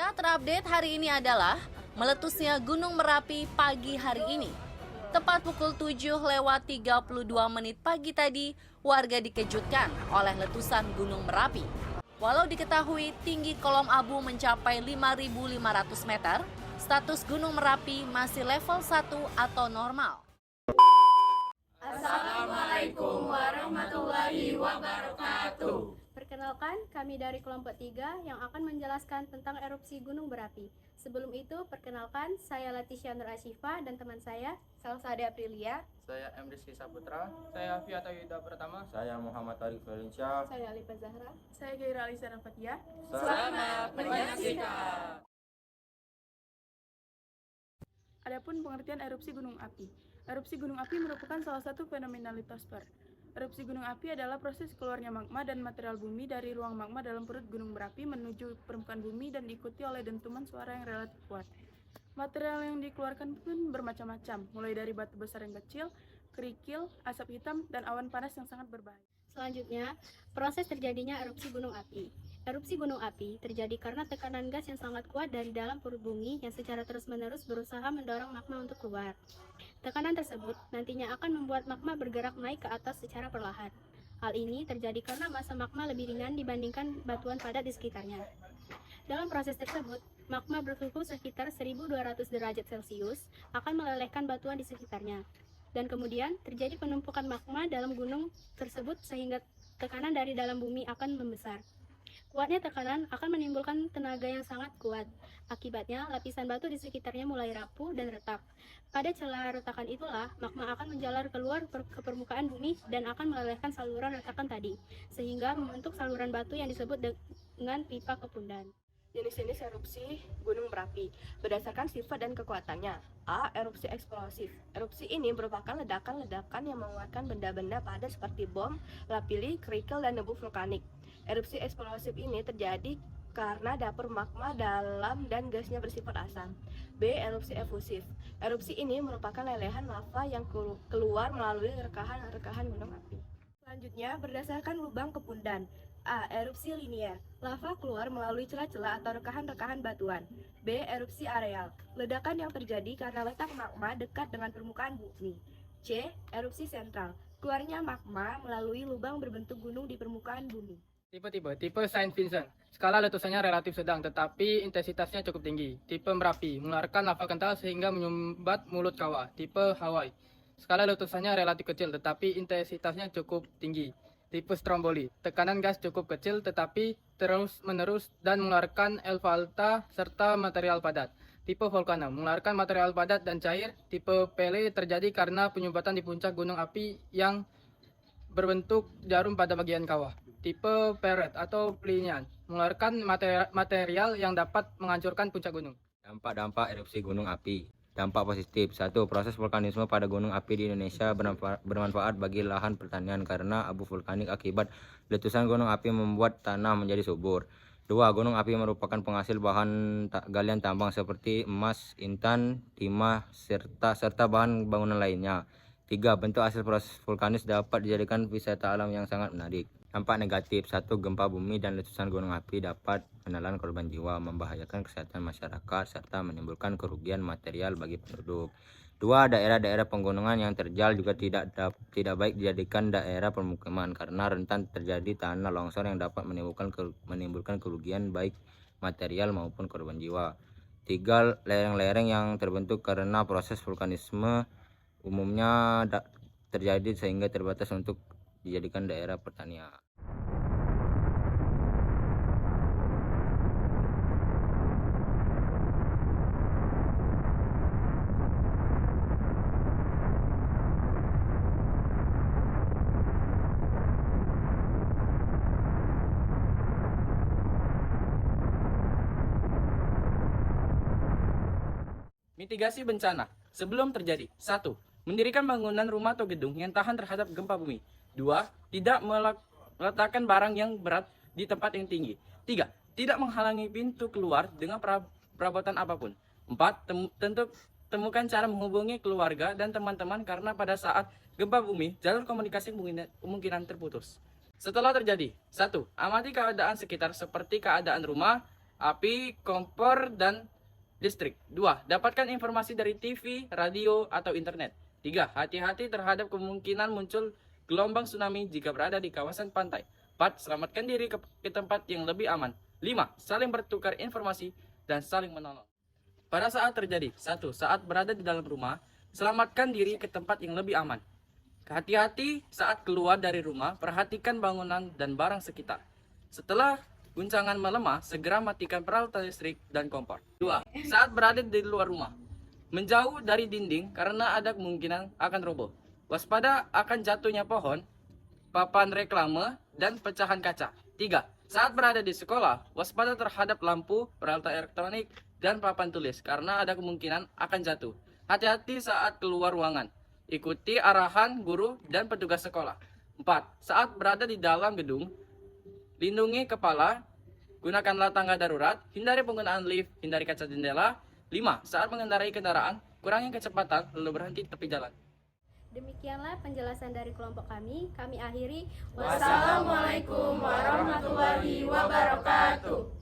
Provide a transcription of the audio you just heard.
Berita terupdate hari ini adalah meletusnya Gunung Merapi pagi hari ini. Tepat pukul 7:32 pagi tadi, warga dikejutkan oleh letusan Gunung Merapi. Walau diketahui tinggi kolom abu mencapai 5.500 meter, status Gunung Merapi masih level 1 atau normal. Assalamualaikum warahmatullahi wabarakatuh. Perkenalkan, kami dari kelompok 3 yang akan menjelaskan tentang erupsi gunung berapi. Sebelum itu, perkenalkan, saya Latisha Nur Asyifa dan teman saya, Salsade Aprilia. Saya M. Rizky Saputra. Saya Fiata Yuda Pertama. Saya Muhammad Tariq Valencia. Saya Alifa Zahra. Saya Gaira Alisa Fatia. Selamat menyaksikan. Adapun pengertian erupsi gunung api. Erupsi gunung api merupakan salah satu fenomena litosfer. Erupsi gunung api adalah proses keluarnya magma dan material bumi dari ruang magma dalam perut gunung berapi menuju permukaan bumi dan diikuti oleh dentuman suara yang relatif kuat. Material yang dikeluarkan pun bermacam-macam, mulai dari batu besar yang kecil, kerikil, asap hitam, dan awan panas yang sangat berbahaya. Selanjutnya, proses terjadinya erupsi gunung api. Erupsi gunung api terjadi karena tekanan gas yang sangat kuat dari dalam perut bumi yang secara terus-menerus berusaha mendorong magma untuk keluar. Tekanan tersebut nantinya akan membuat magma bergerak naik ke atas secara perlahan. Hal ini terjadi karena massa magma lebih ringan dibandingkan batuan padat di sekitarnya. Dalam proses tersebut, magma bersuhu sekitar 1200 derajat Celcius akan melelehkan batuan di sekitarnya. Dan kemudian terjadi penumpukan magma dalam gunung tersebut sehingga tekanan dari dalam bumi akan membesar. Kuatnya tekanan akan menimbulkan tenaga yang sangat kuat. Akibatnya, lapisan batu di sekitarnya mulai rapuh dan retak. Pada celah retakan itulah, magma akan menjalar keluar ke permukaan bumi dan akan melelehkan saluran retakan tadi, sehingga membentuk saluran batu yang disebut dengan pipa kepundan. Jenis-jenis erupsi gunung berapi berdasarkan sifat dan kekuatannya. A. Erupsi eksplosif. Erupsi ini merupakan ledakan-ledakan yang mengeluarkan benda-benda padat seperti bom, lapili, kerikil, dan debu vulkanik. Erupsi eksplosif ini terjadi karena dapur magma dalam dan gasnya bersifat asam. B. Erupsi efusif. Erupsi ini merupakan lelehan lava yang keluar melalui rekahan-rekahan gunung api. Selanjutnya, berdasarkan lubang kepundan. A. Erupsi linier. Lava keluar melalui celah-celah atau rekahan-rekahan batuan. B. Erupsi areal. Ledakan yang terjadi karena letak magma dekat dengan permukaan bumi. C. Erupsi sentral. Keluarnya magma melalui lubang berbentuk gunung di permukaan bumi. Tipe Saint Vincent. Skala letusannya relatif sedang tetapi intensitasnya cukup tinggi. Tipe Merapi, mengeluarkan lava kental sehingga menyumbat mulut kawah. Tipe Hawaii. Skala letusannya relatif kecil tetapi intensitasnya cukup tinggi. Tipe Stromboli, tekanan gas cukup kecil tetapi terus-menerus dan mengeluarkan alfa serta material padat. Tipe Volcano, mengeluarkan material padat dan cair. Tipe Pele terjadi karena penyumbatan di puncak gunung api yang berbentuk jarum pada bagian kawah. Tipe Perret atau Plinian, mengeluarkan material yang dapat menghancurkan puncak gunung. Dampak-dampak erupsi gunung api. Dampak positif. 1. Proses vulkanisme pada gunung api di Indonesia bermanfaat bagi lahan pertanian karena abu vulkanik akibat letusan gunung api membuat tanah menjadi subur. 2. Gunung api merupakan penghasil bahan galian tambang seperti emas, intan, timah, serta bahan bangunan lainnya. 3. Bentuk hasil proses vulkanis dapat dijadikan wisata alam yang sangat menarik. Dampak negatif. 1. Gempa bumi dan letusan gunung api dapat menelan korban jiwa, membahayakan kesehatan masyarakat, serta menimbulkan kerugian material bagi penduduk. 2. Daerah-daerah penggunungan yang terjal juga tidak baik dijadikan daerah permukiman karena rentan terjadi tanah longsor yang dapat menimbulkan kerugian baik material maupun korban jiwa. 3. Lereng-lereng yang terbentuk karena proses vulkanisme umumnya terjadi sehingga terbatas untuk dijadikan daerah pertanian. Mitigasi bencana sebelum terjadi. 1. Mendirikan bangunan rumah atau gedung yang tahan terhadap gempa bumi. 2. Tidak meletakkan barang yang berat di tempat yang tinggi. 3. Tidak menghalangi pintu keluar dengan perabotan apapun. 4. Temukan cara menghubungi keluarga dan teman-teman karena pada saat gempa bumi, jalur komunikasi kemungkinan terputus. Setelah terjadi, 1. Amati keadaan sekitar seperti keadaan rumah, api, kompor, dan listrik. 2. Dapatkan informasi dari TV, radio, atau internet. 3. Hati-hati terhadap kemungkinan muncul gelombang tsunami jika berada di kawasan pantai. 4. Selamatkan diri ke tempat yang lebih aman. 5. Saling bertukar informasi dan saling menolong. Pada saat terjadi, 1. Saat berada di dalam rumah, selamatkan diri ke tempat yang lebih aman. Hati-hati saat keluar dari rumah, perhatikan bangunan dan barang sekitar. Setelah guncangan melemah, segera matikan peralatan listrik dan kompor. 2. Saat berada di luar rumah, menjauh dari dinding karena ada kemungkinan akan roboh. Waspada akan jatuhnya pohon, papan reklame, dan pecahan kaca. 3. Saat berada di sekolah, waspada terhadap lampu, peralatan elektronik, dan papan tulis karena ada kemungkinan akan jatuh. Hati-hati saat keluar ruangan. Ikuti arahan guru dan petugas sekolah. 4. Saat berada di dalam gedung, lindungi kepala, gunakanlah tangga darurat, hindari penggunaan lift, hindari kaca jendela. 5. Saat mengendarai kendaraan, kurangi kecepatan lalu berhenti di tepi jalan. Demikianlah penjelasan dari kelompok kami. Kami akhiri. Wassalamualaikum warahmatullahi wabarakatuh.